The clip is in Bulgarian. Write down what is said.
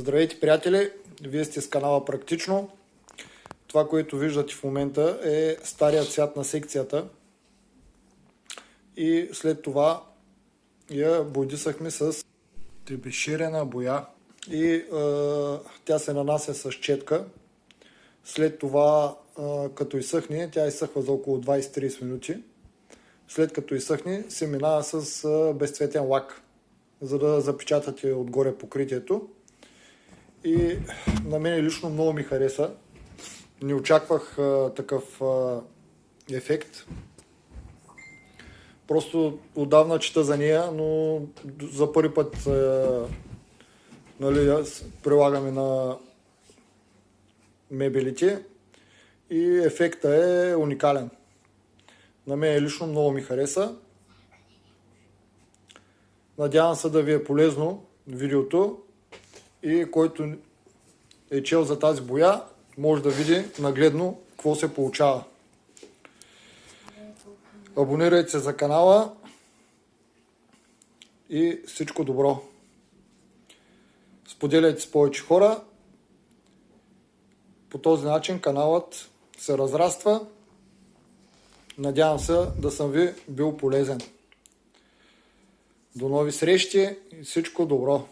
Здравейте, приятели! Вие сте с канала Практично. Това, което виждате в момента е старият цвят на секцията. И след това я бойдисахме с тебеширена боя. И тя се нанася с четка. След това, като изсъхне, тя изсъхва за около 20-30 минути. След като изсъхне, се минава с безцветен лак, за да запечатате отгоре покритието. И на мен лично много ми хареса. Не очаквах такъв ефект. Просто отдавна чета за нея, но за първи път прилагаме на мебелите и ефектът е уникален. На мен лично много ми хареса. Надявам се да ви е полезно видеото и който е чел за тази боя, може да види нагледно какво се получава. Абонирайте се за канала и всичко добро. Споделяйте с повече хора. По този начин каналът се разраства. Надявам се да съм ви бил полезен. До нови срещи и всичко добро!